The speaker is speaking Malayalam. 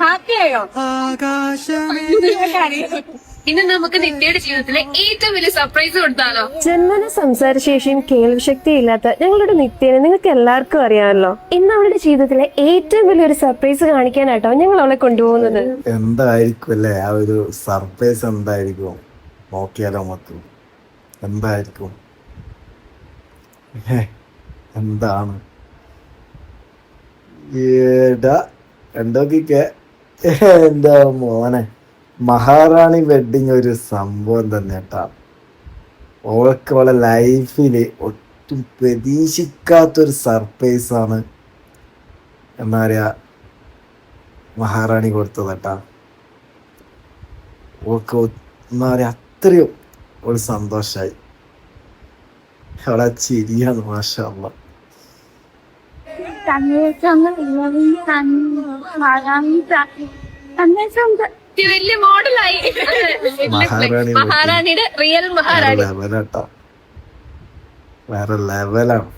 ഹാപ്പിയായോ? ഇന്ന് നമുക്ക് നിത്യയുടെ ജീവിതത്തിലെ ഏറ്റവും വലിയ സർപ്രൈസ് കൊടുത്താലോ? ജന്മന സംസാരശേഷിയും കേൾവിശക്തിയും ഇല്ലാത്ത ഞങ്ങളുടെ നിത്യനെ നിങ്ങൾക്ക് എല്ലാവർക്കും അറിയാമല്ലോ. ഇന്ന് അവളുടെ ജീവിതത്തിലെ ഏറ്റവും വലിയൊരു സർപ്രൈസ് കാണിക്കാനാട്ടോ ഞങ്ങൾ അവളെ കൊണ്ടുപോകുന്നത്. എന്തായിരിക്കും അല്ലേ ആ ഒരു സർപ്രൈസ്? എന്തായിരിക്കും നോക്കിയാലോ മൊത്തം? എന്തായിരിക്കും? എന്താണ് എന്തൊക്കെ? എന്താ മോനെ, മഹാറാണി വെഡിങ് ഒരു സംഭവം തന്നെ കേട്ടാ. ഓൾക്ക് അവളെ ലൈഫില് ഒട്ടും പ്രതീക്ഷിക്കാത്തൊരു സർപ്രൈസാണ് എന്താ പറയാ മഹാറാണി കൊടുത്തത് കേട്ടാ. ഓൾക്ക് എന്താ പറയാ അത്രയും ഒരു സന്തോഷായി. അവളെ ചിരിയാണ് മാഷാ അല്ലാ. വലിയ മോഡലായി. മഹാറാണിയുടെ റിയൽ മഹാറാണി വേറെ ലെവലാണ്.